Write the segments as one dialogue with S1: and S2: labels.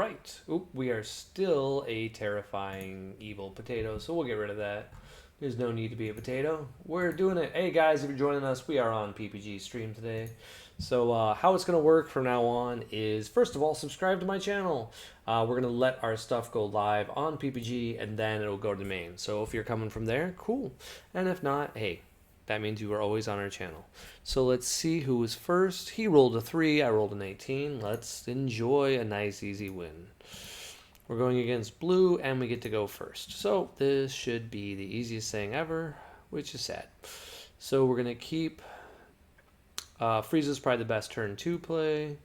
S1: right. Oop, we are still a terrifying evil potato, so we'll get rid of that. There's no need to be a potato. We're doing it. Hey guys, if you're joining us, we are on PPG stream today. So how it's going to work from now on is, first of all, subscribe to my channel. We're going to let our stuff go live on PPG, and then it'll go to the main. So if you're coming from there, cool. And if not, hey, that means you are always on our channel. So let's see who was first. He rolled a 3, I rolled an 18. Let's enjoy a nice, easy win. We're going against blue, and we get to go first. So this should be the easiest thing ever, which is sad. So we're going to keep... Frieza's probably the best turn 2 play.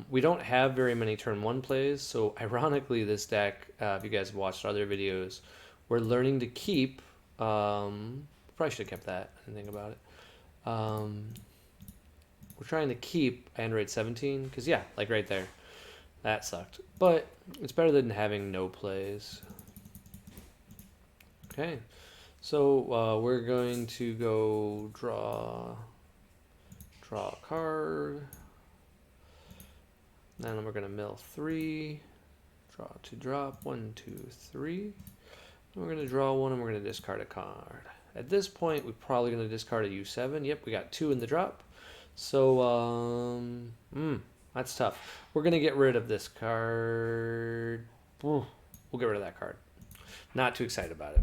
S1: We don't have very many turn 1 plays, so ironically this deck, if you guys have watched other videos, we're learning to keep... probably should have kept that. I didn't think about it. We're trying to keep Android 17, because yeah, like right there. That sucked. But it's better than having no plays. Okay. So we're going to go draw a card. Then we're going to mill 3. Draw to drop. 1, 2, 3. And we're going to draw 1 and we're going to discard a card. At this point, we're probably going to discard a U7. Yep, we got 2 in the drop. So, that's tough. We're going to get rid of this card. We'll get rid of that card. Not too excited about it.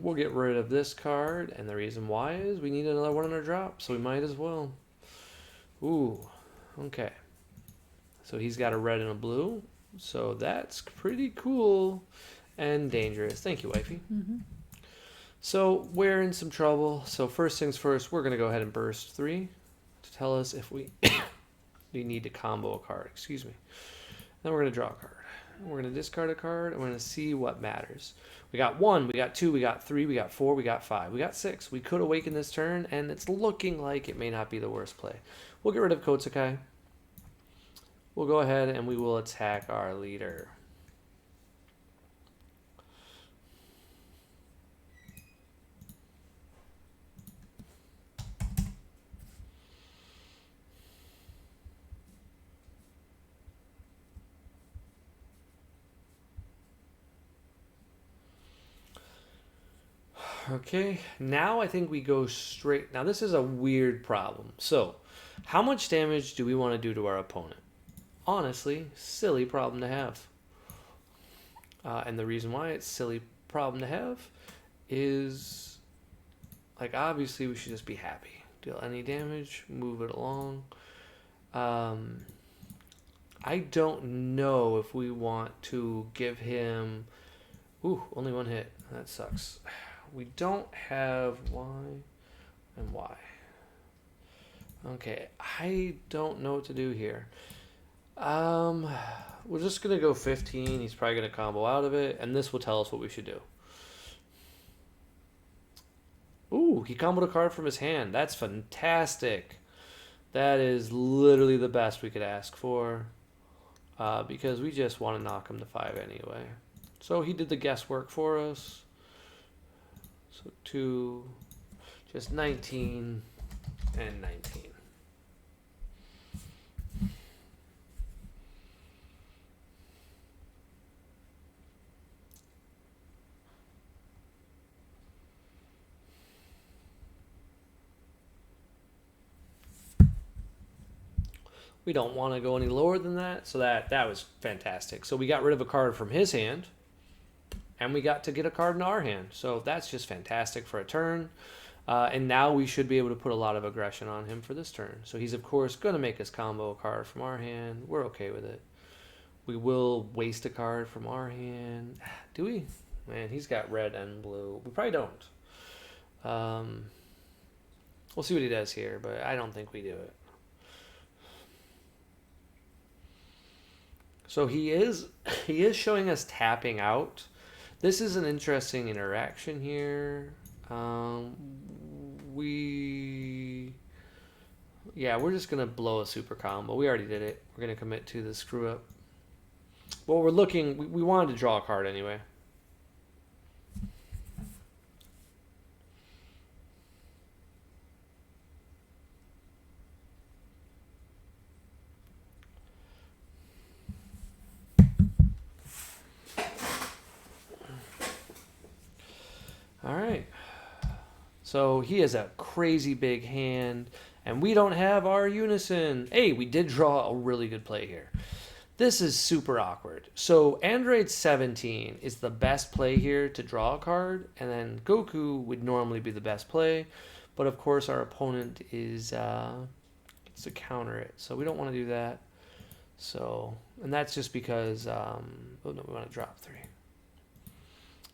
S1: We'll get rid of this card, and the reason why is we need another one on our drop, so we might as well. Ooh, okay. So he's got a red and a blue, so that's pretty cool and dangerous. Thank you, wifey. So we're in some trouble. So first things first, we're going to go ahead and burst 3 to tell us if we we need to combo a card. Excuse me. Then we're going to draw a card. We're going to discard a card, and we're going to see what matters. We got 1, we got 2, we got 3, we got 4, we got 5, we got 6. We could awaken this turn, and it's looking like it may not be the worst play. We'll get rid of Kotsukai. We'll go ahead and we will attack our leader. Okay, now I think we go straight. Now this is a weird problem. So, how much damage do we want to do to our opponent? Honestly, silly problem to have. And the reason why it's silly problem to have is, like, obviously we should just be happy. Deal any damage, move it along. I don't know if we want to give him... Ooh, only 1 hit. That sucks. We don't have why and why. Okay, I don't know what to do here. We're just going to go 15. He's probably going to combo out of it, and this will tell us what we should do. Ooh, he comboed a card from his hand. That's fantastic. That is literally the best we could ask for, because we just want to knock him to 5 anyway. So he did the guesswork for us. So 2, just 19, and 19. We don't want to go any lower than that, so that was fantastic. So we got rid of a card from his hand, and we got to get a card in our hand. So that's just fantastic for a turn. And now we should be able to put a lot of aggression on him for this turn. So he's, of course, going to make us combo a card from our hand. We're okay with it. We will waste a card from our hand. Do we? Man, he's got red and blue. We probably don't. We'll see what he does here, but I don't think we do it. So he is showing us tapping out. This is an interesting interaction here. We Yeah, we're just gonna blow a super combo. We already did it. We're gonna commit to the screw up. Well, we're looking. We wanted to draw a card anyway. All right. So he has a crazy big hand, and we don't have our unison. Hey, we did draw a really good play here. This is super awkward. So Android 17 is the best play here to draw a card, and then Goku would normally be the best play, but of course our opponent is gets to counter it, so we don't want to do that. So, and that's just because oh no, we want to drop 3.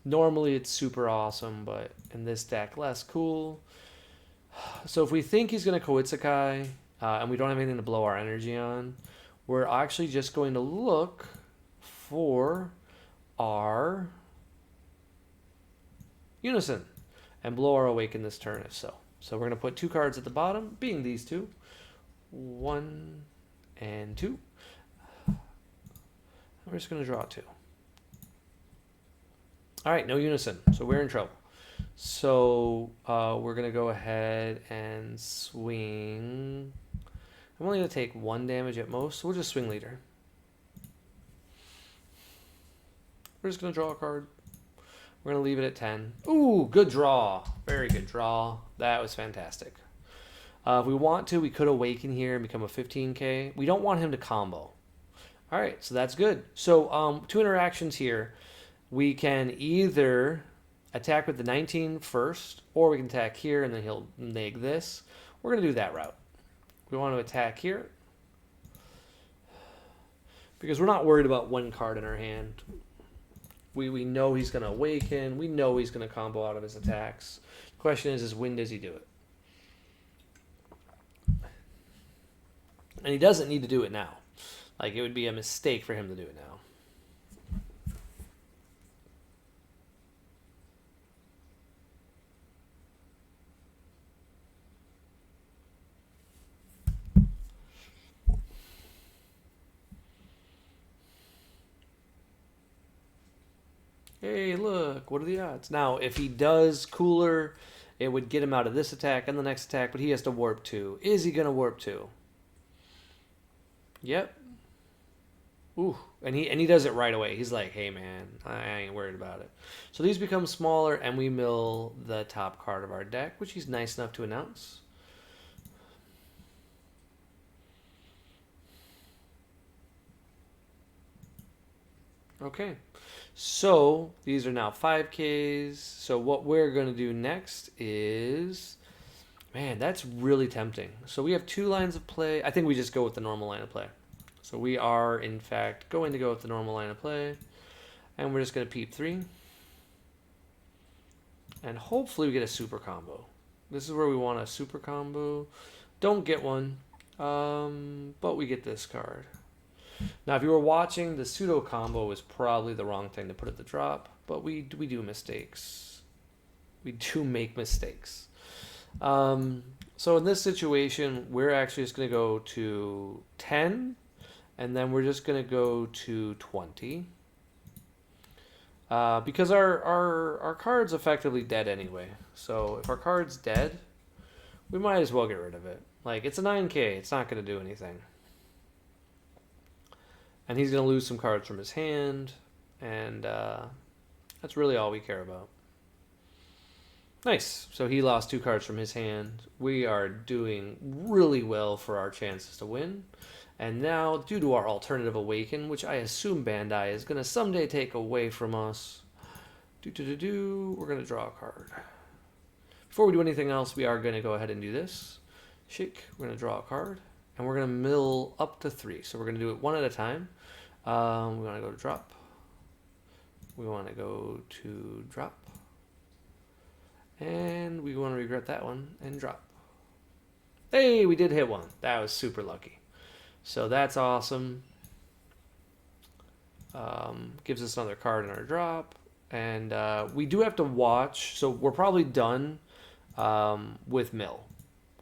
S1: Normally it's super awesome, but in this deck less cool. So if we think he's going to Koitsukai, and we don't have anything to blow our energy on, we're actually just going to look for our unison and blow our awaken this turn if so. So we're going to put 2 cards at the bottom, being these 2. 1 and 2. We're just going to draw 2. All right, no unison, so we're in trouble. So we're going to go ahead and swing. I'm only going to take 1 damage at most, so we'll just swing leader. We're just going to draw a card. We're going to leave it at 10. Ooh, good draw. Very good draw. That was fantastic. If we want to, we could awaken here and become a 15k. We don't want him to combo. All right, so that's good. So 2 interactions here. We can either attack with the 19 first, or we can attack here and then he'll neg this. We're going to do that route. We want to attack here because we're not worried about 1 card in our hand. We know he's going to awaken. We know he's going to combo out of his attacks. The question is when does he do it? And he doesn't need to do it now. Like, it would be a mistake for him to do it now. Hey, look, what are the odds? Now, if he does cooler, it would get him out of this attack and the next attack, but he has to warp 2. Is he going to warp 2? Yep. Ooh, and he does it right away. He's like, hey, man, I ain't worried about it. So these become smaller, and we mill the top card of our deck, which he's nice enough to announce. Okay. So these are now 5Ks. So what we're going to do next is, man, that's really tempting. So we have 2 lines of play. I think we just go with the normal line of play. So we are, in fact, going to go with the normal line of play. And we're just going to peep 3. And hopefully we get a super combo. This is where we want a super combo. Don't get one, but we get this card. Now, if you were watching, the pseudo combo was probably the wrong thing to put at the drop, but we do mistakes. We do make mistakes. So in this situation, we're actually just going to go to 10, and then we're just going to go to 20. Because our card's effectively dead anyway. So if our card's dead, we might as well get rid of it. Like, it's a 9k, it's not going to do anything. And he's going to lose some cards from his hand, and that's really all we care about. Nice. So he lost 2 cards from his hand. We are doing really well for our chances to win. And now, due to our alternative awaken, which I assume Bandai is going to someday take away from us, we're going to draw a card. Before we do anything else, we are going to go ahead and do this. Shake. We're going to draw a card. And we're going to mill up to 3. So we're going to do it 1 at a time. We want to go to drop. We want to go to drop. And we want to regret that one and drop. Hey, we did hit 1. That was super lucky. So that's awesome. Gives us another card in our drop. And we do have to watch. So we're probably done with mill.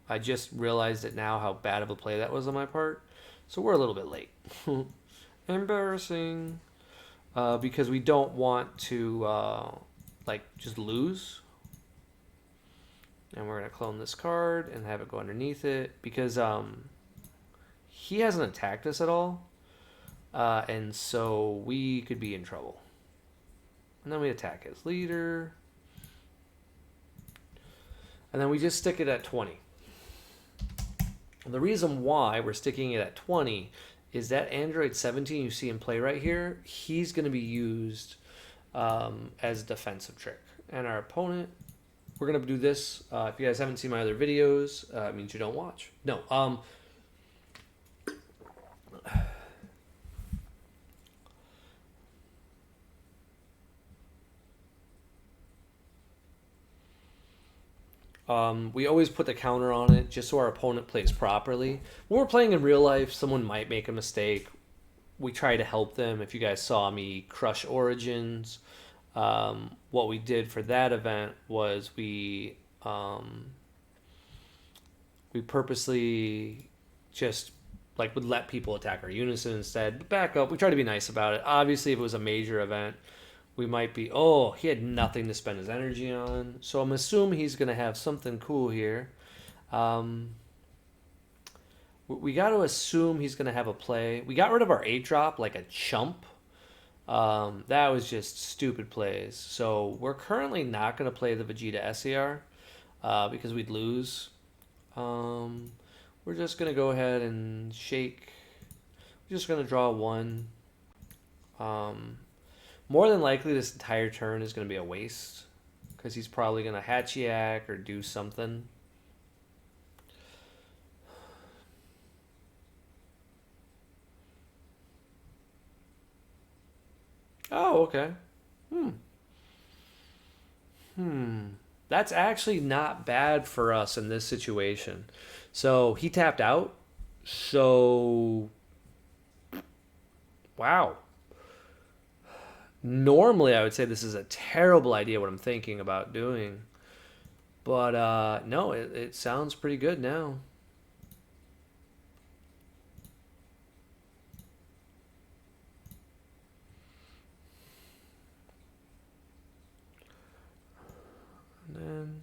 S1: I just realized it now how bad of a play that was on my part. So we're a little bit late. Embarrassing. Because we don't want to like just lose. And we're going to clone this card and have it go underneath it. Because he hasn't attacked us at all. And so we could be in trouble. And then we attack his leader. And then we just stick it at 20. And the reason why we're sticking it at 20 is that Android 17 you see in play right here, he's going to be used as a defensive trick. And our opponent, we're going to do this. If you guys haven't seen my other videos, it means you don't watch. No. We always put the counter on it just so our opponent plays properly. When we're playing in real life, someone might make a mistake. We try to help them. If you guys saw me crush Origins, what we did for that event was we purposely just like would let people attack our unison instead. Back up. We try to be nice about it. Obviously, if it was a major event, we might be, oh, he had nothing to spend his energy on. So I'm assuming he's going to have something cool here. We got to assume he's going to have a play. We got rid of our 8-drop like a chump. That was just stupid plays. So we're currently not going to play the Vegeta SER because we'd lose. We're just going to go ahead and shake. We're just going to draw 1. More than likely, this entire turn is going to be a waste because he's probably going to Hachiyak or do something. Oh, okay. That's actually not bad for us in this situation. So he tapped out. So, wow. Normally, I would say this is a terrible idea what I'm thinking about doing. But no, it sounds pretty good now. And then...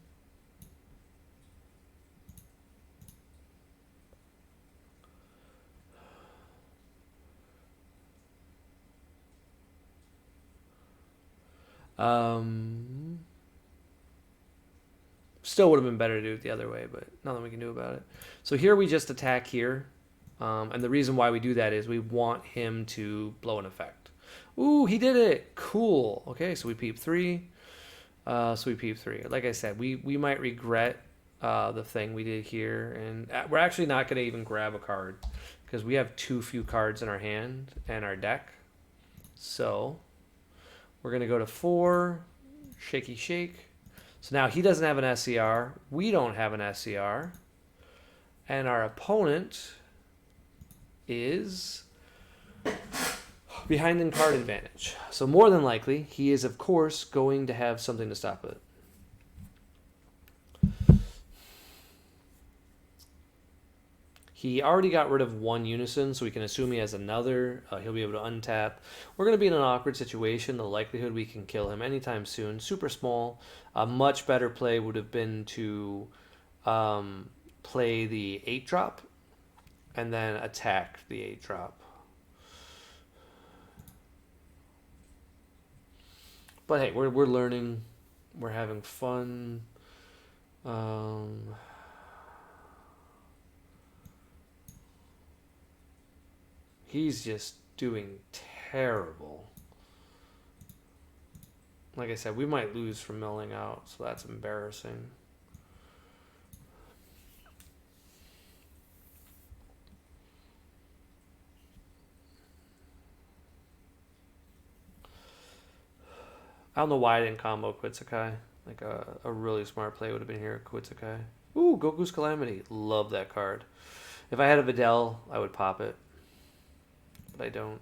S1: still would have been better to do it the other way, but nothing we can do about it. So here we just attack here. And the reason why we do that is we want him to blow an effect. Ooh, he did it. Cool. Okay, so we peep 3. Like I said, we might regret the thing we did here. And we're actually not going to even grab a card because we have too few cards in our hand and our deck. So we're going to go to 4. Shaky shake. So now he doesn't have an SCR. We don't have an SCR. And our opponent is behind in card advantage. So more than likely, he is, of course, going to have something to stop it. He already got rid of 1 unison, so we can assume he has another. He'll be able to untap. We're going to be in an awkward situation. The likelihood we can kill him anytime soon, super small. A much better play would have been to play the 8-drop and then attack the 8-drop. But hey, we're learning. We're having fun. He's just doing terrible. Like I said, we might lose from milling out, so that's embarrassing. I don't know why I didn't combo Quitsukai. Like a really smart play would have been here, Quitsukai. Ooh, Goku's Calamity. Love that card. If I had a Videl, I would pop it. But I don't.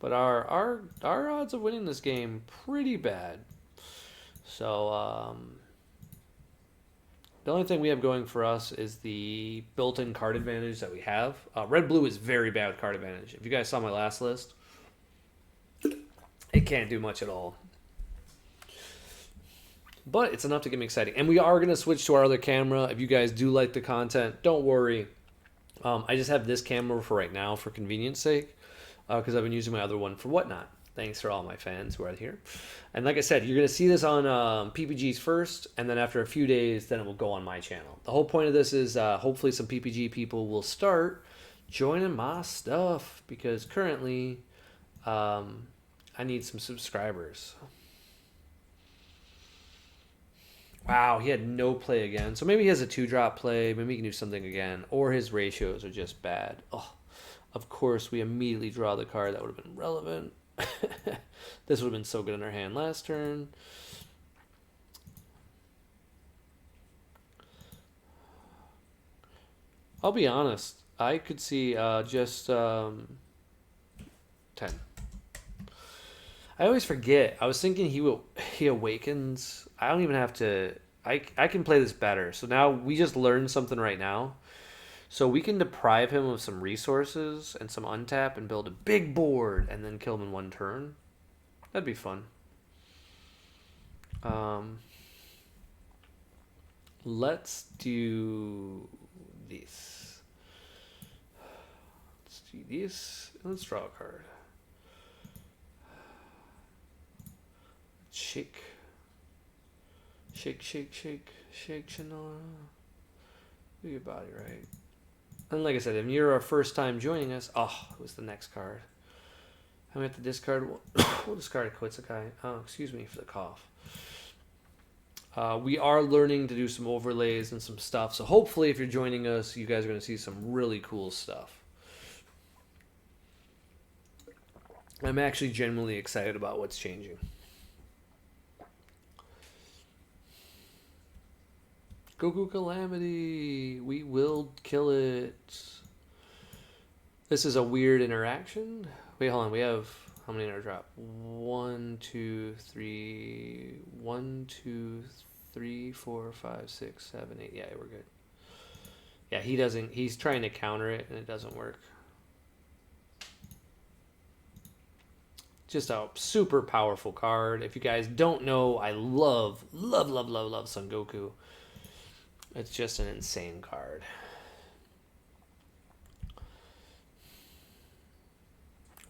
S1: But our odds of winning this game pretty bad. So the only thing we have going for us is the built-in card advantage that we have. Red blue is very bad card advantage. If you guys saw my last list, it can't do much at all. But it's enough to get me exciting. And we are going to switch to our other camera. If you guys do like the content, don't worry. I just have this camera for right now for convenience sake because I've been using my other one for whatnot. Thanks for all my fans who are here. And like I said, you're going to see this on PPG's first, and then after a few days, then it will go on my channel. The whole point of this is hopefully some PPG people will start joining my stuff because currently I need some subscribers. Wow, he had no play again. So maybe he has a 2-drop play. Maybe he can do something again. Or his ratios are just bad. Oh, of course, we immediately draw the card. That would have been relevant. This would have been so good in our hand last turn. I'll be honest. I could see just 10. I always forget. I was thinking he awakens. I don't even have to. I can play this better. So now we just learned something right now. So we can deprive him of some resources and some untap and build a big board and then kill him in one turn. That'd be fun. Let's do this. Let's do this. Let's draw a card. Shake. Shake, shake, shake, shake, Shannara. Do your body right. And like I said, if you're our first time joining us, it was the next card. And we have to discard. We'll discard a Quetzalcoatl. Oh, excuse me for the cough. We are learning to do some overlays and some stuff. So hopefully if you're joining us, you guys are going to see some really cool stuff. I'm actually genuinely excited about what's changing. Goku Calamity. We will kill it. This is a weird interaction. Wait, hold on. We have how many in our drop? 1, 2, 3. 1, 2, 3, 4, 5, 6, 7, 8. Yeah, we're good. Yeah, he doesn't. He's trying to counter it, and it doesn't work. Just a super powerful card. If you guys don't know, I love Son Goku. It's just an insane card.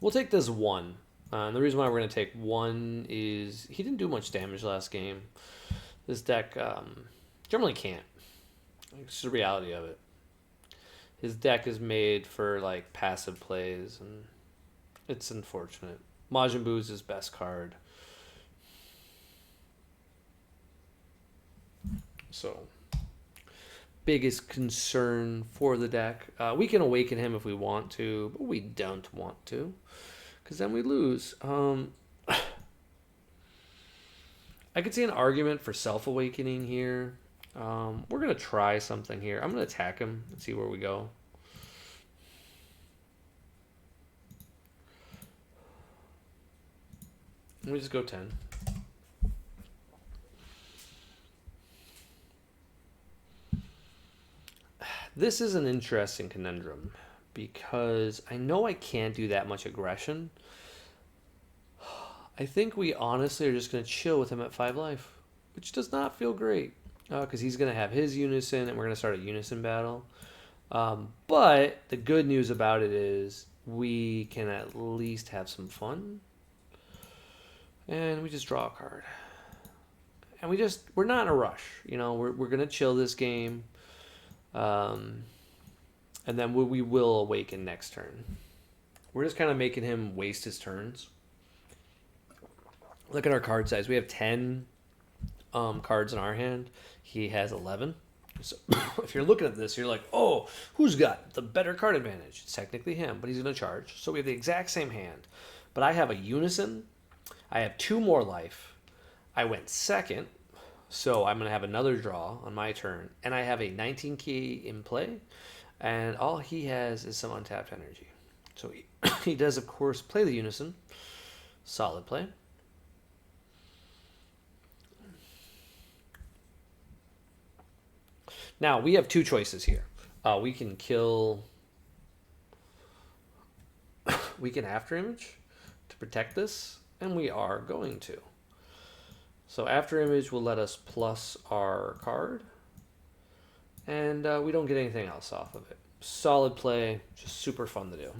S1: We'll take this 1. And the reason why we're going to take 1 is he didn't do much damage last game. This deck generally can't. It's just the reality of it. His deck is made for like passive plays, and it's unfortunate. Majin Buu is his best card. So, biggest concern for the deck. We can awaken him if we want to, but we don't want to, because then we lose. I could see an argument for self-awakening here. We're going to try something here. I'm going to attack him and see where we go. Let me just go 10. This is an interesting conundrum because I know I can't do that much aggression. I think we honestly are just going to chill with him at 5 life, which does not feel great because he's going to have his unison and we're going to start a unison battle. But the good news about it is we can at least have some fun. And we just draw a card. And we're not in a rush. You know, we're going to chill this game. And then we will awaken next turn. We're just kind of making him waste his turns. Look at our card size. We have 10 cards in our hand. He has 11. So if you're looking at this, you're like, oh, who's got the better card advantage? It's technically him, but he's going to charge. So we have the exact same hand. But I have a unison. I have 2 more life. I went second. So I'm going to have another draw on my turn. And I have a 19 key in play. And all he has is some untapped energy. So he does, of course, play the unison. Solid play. Now, we have two choices here. We can kill... we can after image to protect this, and we are going to. So after image will let us plus our card, and we don't get anything else off of it. Solid play, just super fun to do.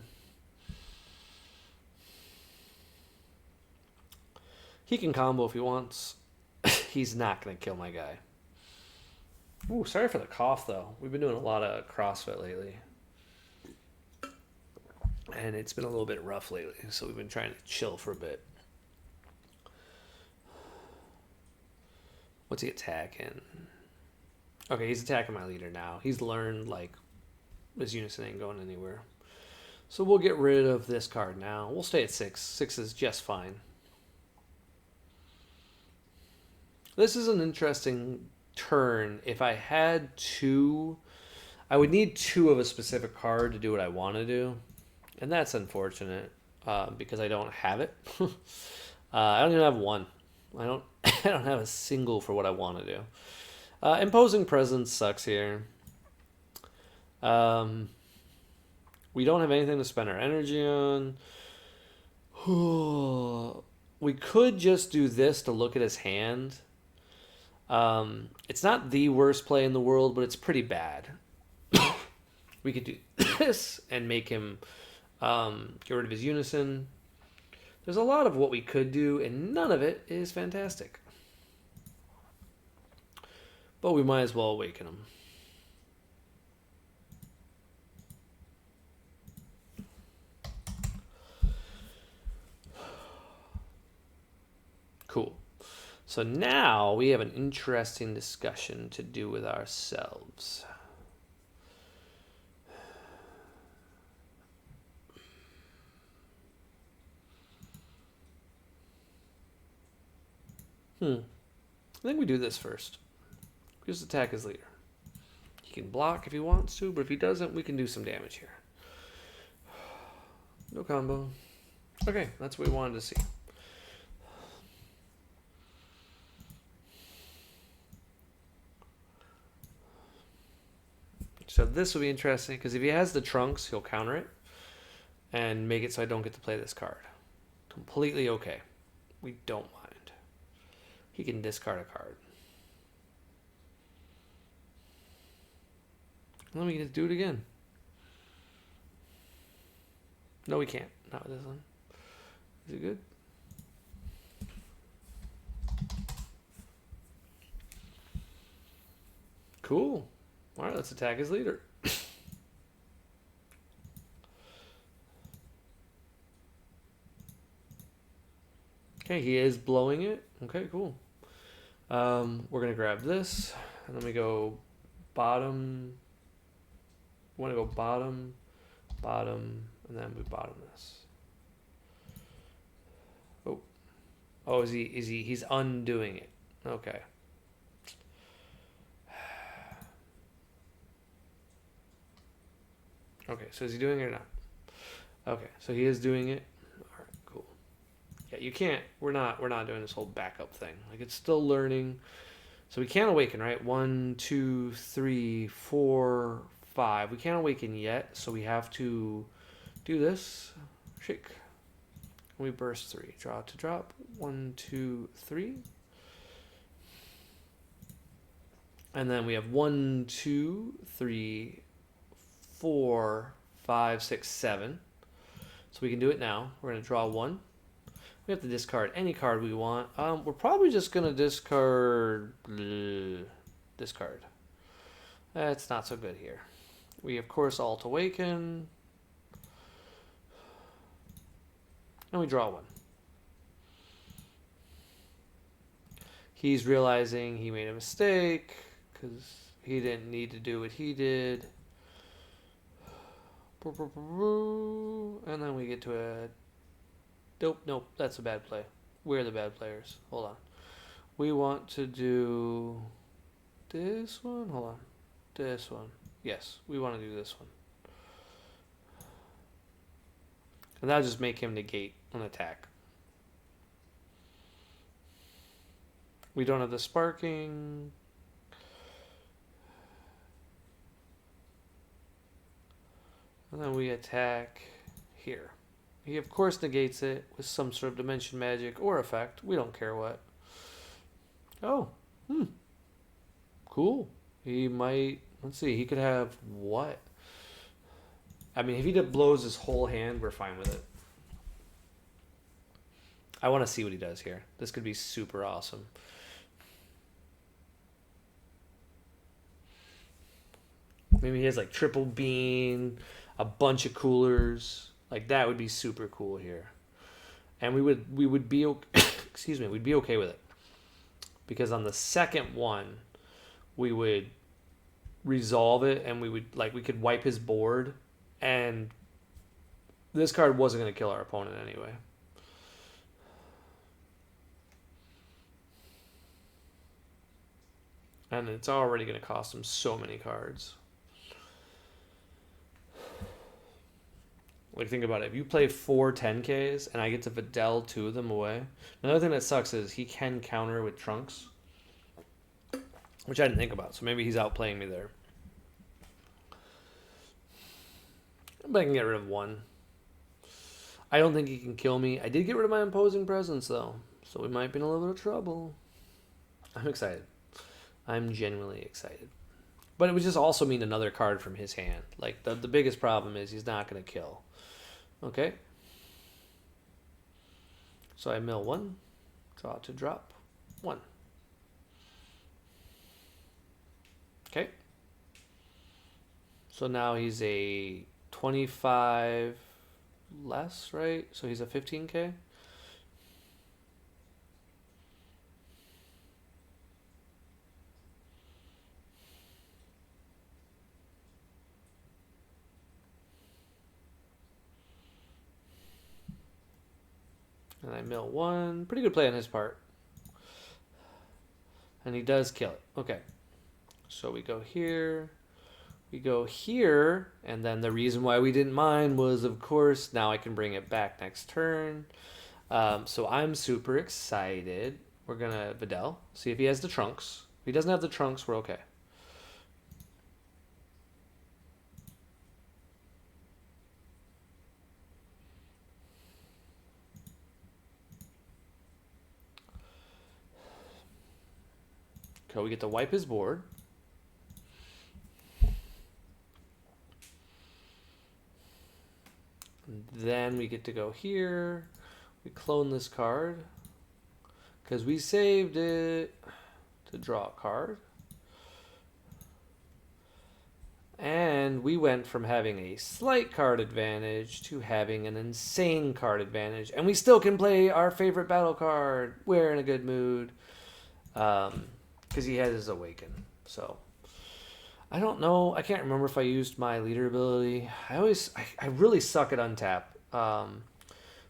S1: He can combo if he wants. He's not going to kill my guy. Ooh, sorry for the cough, though. We've been doing a lot of CrossFit lately. And it's been a little bit rough lately, so we've been trying to chill for a bit. What's he attacking? Okay, he's attacking my leader now. He's learned, like, this unison ain't going anywhere. So we'll get rid of this card now. We'll stay at 6. 6 is just fine. This is an interesting turn. If I had 2, I would need 2 of a specific card to do what I want to do. And that's unfortunate because I don't have it. I don't even have 1. I don't have a single for what I want to do. Imposing presence sucks here. We don't have anything to spend our energy on. We could just do this to look at his hand. It's not the worst play in the world, but it's pretty bad. We could do this and make him get rid of his unison. There's a lot of what we could do, and none of it is fantastic. But we might as well awaken him. Cool. So now we have an interesting discussion to do with ourselves. I think we do this first. Just attack his leader. He can block if he wants to, but if he doesn't, we can do some damage here. No combo. Okay, that's what we wanted to see. So this will be interesting, because if he has the trunks, he'll counter it and make it so I don't get to play this card. Completely okay. We don't mind. He can discard a card. Let me do it again. No, we can't. Not with this one. Is it good? Cool. All right, let's attack his leader. Okay, he is blowing it. Okay, cool. We're going to grab this, and then we go bottom. We want to go bottom, bottom, and then we bottom this. Oh, he's undoing it. Okay. Okay, so is he doing it or not? Okay, so he is doing it. All right, cool. Yeah, you can't. We're not doing this whole backup thing. Like, it's still learning. So we can't awaken, right? 1, 2, 3, 4, 5. We can't awaken yet, so we have to do this. Shake. We burst 3. Draw to drop. 1, 2, 3. And then we have 1, 2, 3, 4, 5, 6, 7. So we can do it now. We're going to draw 1. We have to discard any card we want. We're probably just going to discard... discard. That's not so good here. We, of course, alt awaken. And we draw 1. He's realizing he made a mistake because he didn't need to do what he did. And then we get to a... Nope, that's a bad play. We're the bad players. Hold on. We want to do this one. Hold on. This one. Yes, we want to do this one. And that'll just make him negate an attack. We don't have the sparking. And then we attack here. He, of course, negates it with some sort of dimension magic or effect. We don't care what. Oh. Cool. He might... Let's see. He could have what? I mean, if he blows his whole hand, we're fine with it. I want to see what he does here. This could be super awesome. Maybe he has like triple bean, a bunch of coolers. Like that would be super cool here. And we would be excuse me, we'd be okay with it. Because on the second one, we would resolve it and we could wipe his board, and this card wasn't going to kill our opponent anyway. And it's already going to cost him so many cards. Like, think about it. If you play 4 10Ks and I get to Videl 2 of them away, another thing that sucks is he can counter with Trunks, which I didn't think about. So maybe he's outplaying me there. But I can get rid of 1. I don't think he can kill me. I did get rid of my imposing presence, though. So we might be in a little bit of trouble. I'm excited. I'm genuinely excited. But it would just also mean another card from his hand. Like, the biggest problem is he's not going to kill. Okay. So I mill 1. Draw to drop 1. Okay. So now he's a 25 less, right? So he's a 15K. And I mill 1. Pretty good play on his part. And he does kill it. Okay. So we go here. We go here. And then the reason why we didn't mind was, of course, now I can bring it back next turn. So I'm super excited. We're going to Videl. See if he has the Trunks. If he doesn't have the Trunks, we're okay. Okay, we get to wipe his board. And then we get to go here. We clone this card because we saved it to draw a card. And we went from having a slight card advantage to having an insane card advantage. And we still can play our favorite battle card. We're in a good mood. Because he has his Awaken. So, I don't know. I can't remember if I used my leader ability. I really suck at untap.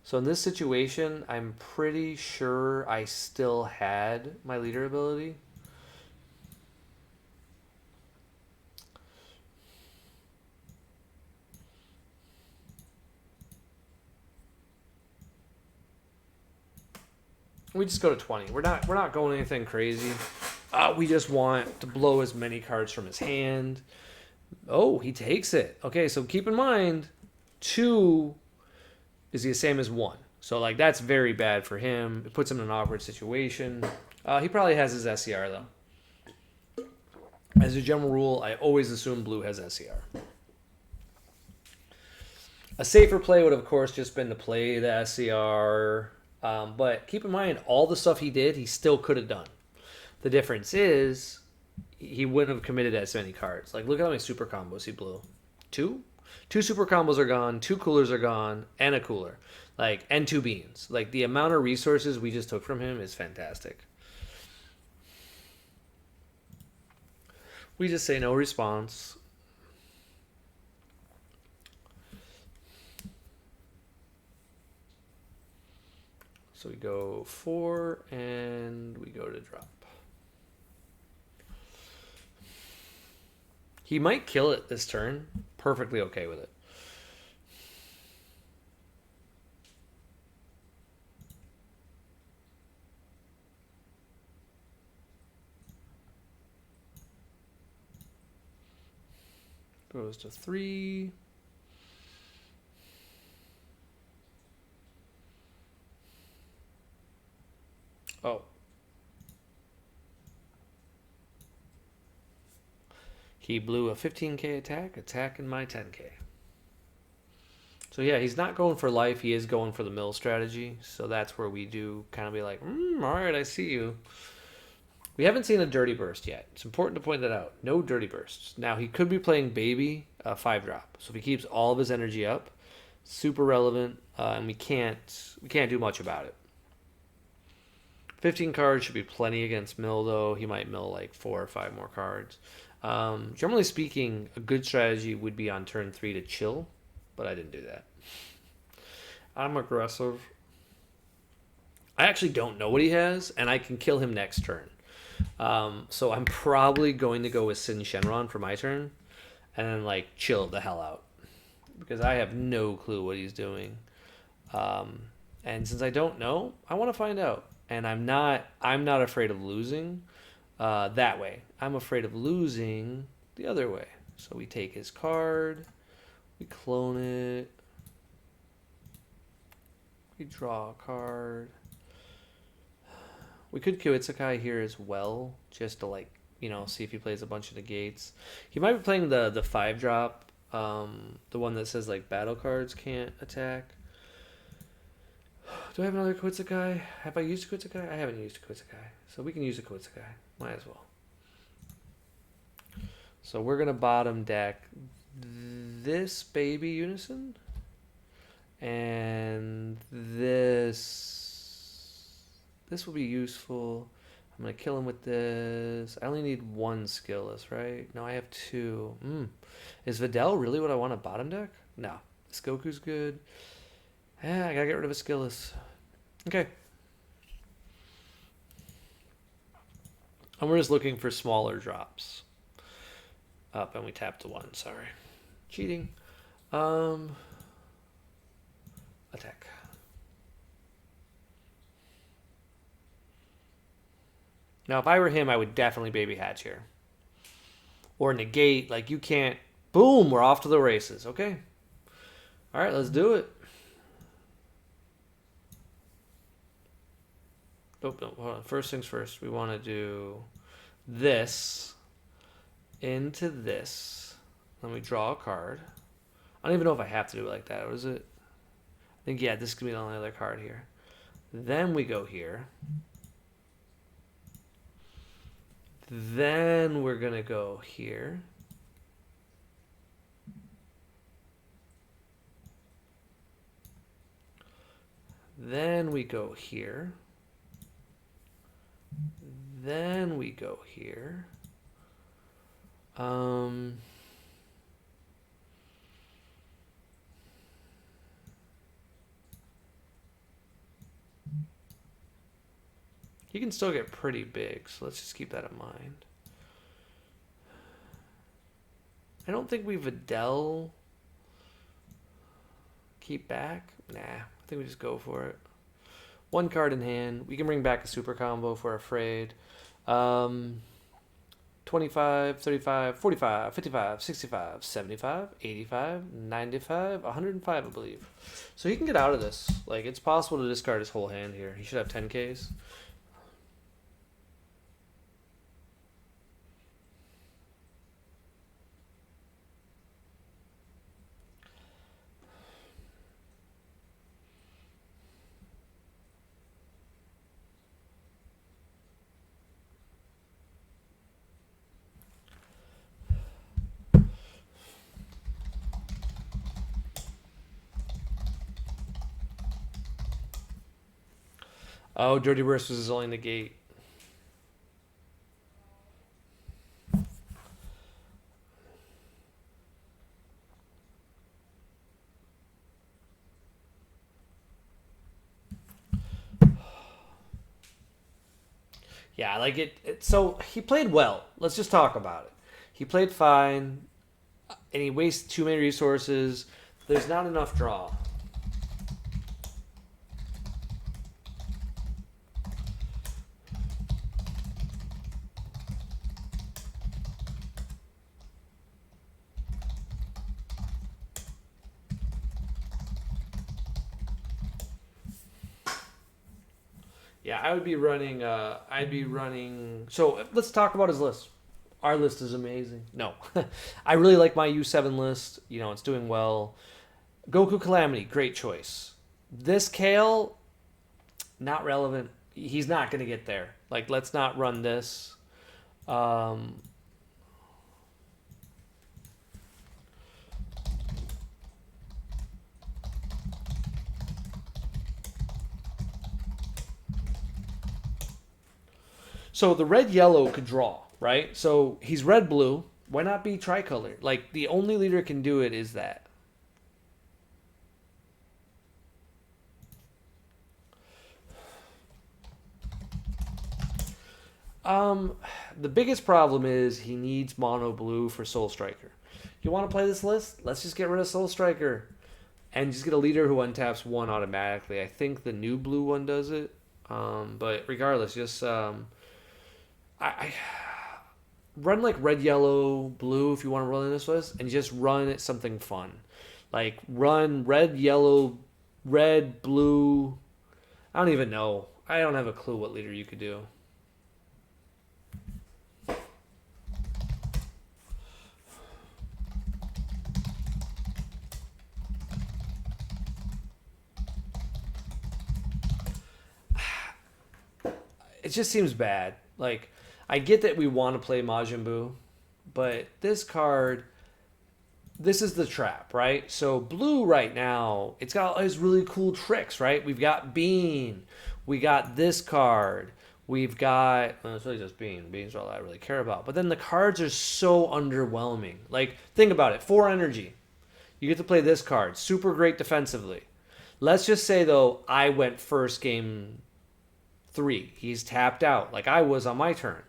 S1: So in this situation, I'm pretty sure I still had my leader ability. We just go to 20. We're not going anything crazy. We just want to blow as many cards from his hand. Oh, he takes it. Okay, so keep in mind, 2 is the same as 1. So, like, that's very bad for him. It puts him in an awkward situation. He probably has his SCR, though. As a general rule, I always assume blue has SCR. A safer play would, of course, just been to play the SCR. But keep in mind, all the stuff he did, he still could have done. The difference is he wouldn't have committed as many cards. Like, look at how many super combos he blew. 2? 2 super combos are gone, 2 coolers are gone, and a cooler. Like, and 2 beans. Like, the amount of resources we just took from him is fantastic. We just say no response. So we go 4, and we go to drop. He might kill it this turn. Perfectly okay with it. Goes to 3. Oh. He blew a 15k attack, attacking my 10k. So yeah, he's not going for life. He is going for the mill strategy. So that's where we do kind of be like, all right, I see you. We haven't seen a dirty burst yet. It's important to point that out. No dirty bursts. Now he could be playing baby 5-drop. So if he keeps all of his energy up, super relevant, and we can't do much about it. 15 cards should be plenty against mill though. He might mill like 4 or 5 more cards. Generally speaking, a good strategy would be on turn 3 to chill, but I didn't do that. I'm aggressive. I actually don't know what he has, and I can kill him next turn. So I'm probably going to go with Sin Shenron for my turn, and then like chill the hell out because I have no clue what he's doing. And since I don't know, I want to find out. And I'm not afraid of losing that way. I'm afraid of losing the other way. So we take his card, we clone it, we draw a card. We could Kiwitsukai here as well, just to like, see if he plays a bunch of negates. He might be playing the 5-drop, the one that says like battle cards can't attack. Do I have another Kiwitsukai? Have I used a Kiwitsukai? I haven't used a Kiwitsukai, so we can use a Kiwitsukai. Might as well. So we're gonna bottom deck this baby Unison and this. This will be useful. I'm going to kill him with this. I only need 1 skillless, right? No, I have 2. Is Videl really what I want to bottom deck? No. This Goku's good. Yeah, I got to get rid of a skillless. Okay. And we're just looking for smaller drops. Up, and we tapped the 1. Sorry. Cheating. Attack. Now, if I were him, I would definitely baby hatch here. Or negate. Like, you can't. Boom! We're off to the races. Okay. All right, let's do it. Nope, hold on. First things first. We want to do this into this. Then we draw a card. I don't even know if I have to do it like that. What is it? I think, yeah, this could be the only other card here. Then we go here. Then we're going to go here. Then we go here. Then we go here. He can still get pretty big, so let's just keep that in mind. I don't think we Videl keep back. Nah, I think we just go for it. 1 card in hand. We can bring back a super combo if we're afraid. 25, 35, 45, 55, 65, 75, 85, 95, 105, I believe. So he can get out of this. Like, it's possible to discard his whole hand here. He should have 10Ks. Oh, Dirty Burst was his only negate. Yeah, like so he played well. Let's just talk about it. He played fine, and he wasted too many resources. There's not enough draw. Yeah, I would be running. I'd be running. So let's talk about his list. Our list is amazing. No, I really like my U7 list. You know, it's doing well. Goku Calamity, great choice. This Kale, not relevant. He's not going to get there. Like, let's not run this. Um, so the red yellow could draw, right? So he's red blue. Why not be tricolored? Like, the only leader can do it is that. Um, the biggest problem is he needs mono blue for Soul Striker. You want to play this list? Let's just get rid of Soul Striker and just get a leader who untaps one automatically. I think the new blue one does it. But regardless, just I run like red, yellow, blue if you want to run this list, and just run it something fun. Like run red, yellow, red, blue. I don't even know. I don't have a clue what leader you could do. It just seems bad. Like, I get that we want to play Majin Buu, but this card, this is the trap, right? So blue right now, it's got all these really cool tricks, right? We've got Bean, we got this card, we've got, well, it's really just Bean. Bean's all I really care about. But then the cards are so underwhelming. Like, think about it. 4 energy. You get to play this card. Super great defensively. Let's just say, though, I went first game 3. He's tapped out like I was on my turn.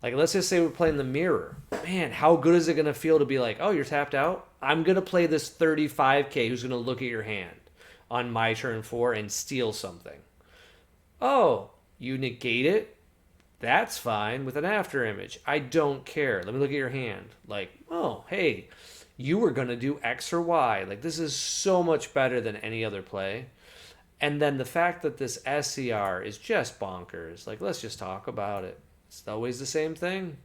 S1: Like, let's just say we're playing the mirror. Man, how good is it going to feel to be like, oh, you're tapped out? I'm going to play this 35K who's going to look at your hand on my turn 4 and steal something. Oh, you negate it? That's fine with an after image. I don't care. Let me look at your hand. Like, oh, hey, you were going to do X or Y. Like, this is so much better than any other play. And then the fact that this SCR is just bonkers. Like, let's just talk about it. It's always the same thing.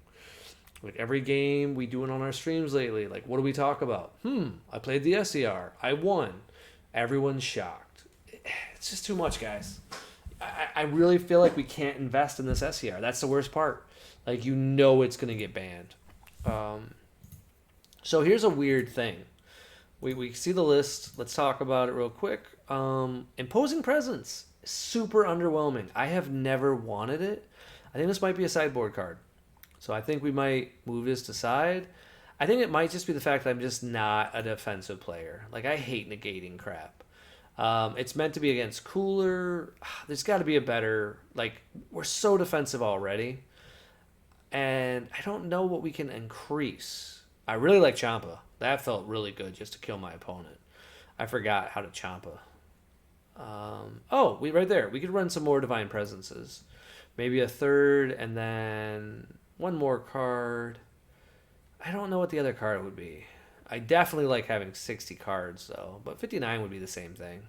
S1: Like, every game we do it on our streams lately. Like, what do we talk about? I played the SCR. I won. Everyone's shocked. It's just too much, guys. I really feel like we can't invest in this SCR. That's the worst part. Like, you know it's going to get banned. So here's a weird thing. We see the list. Let's talk about it real quick. Imposing Presence. Super underwhelming. I have never wanted it. I think this might be a sideboard card. So I think we might move this to side. I think it might just be the fact that I'm just not a defensive player. Like, I hate negating crap. It's meant to be against cooler. There's got to be a better... Like, we're so defensive already. And I don't know what we can increase. I really like Champa. That felt really good just to kill my opponent. I forgot how to Champa. Right there. We could run some more Divine Presences. Maybe a third, and then one more card. I don't know what the other card would be. I definitely like having 60 cards, though. But 59 would be the same thing.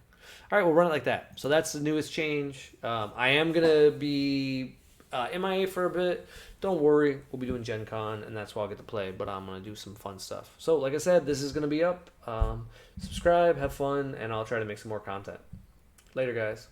S1: All right, we'll run it like that. So that's the newest change. I am going to be MIA for a bit. Don't worry. We'll be doing Gen Con, and that's why I'll get to play. But I'm going to do some fun stuff. So, like I said, this is going to be up. Subscribe, have fun, and I'll try to make some more content. Later, guys.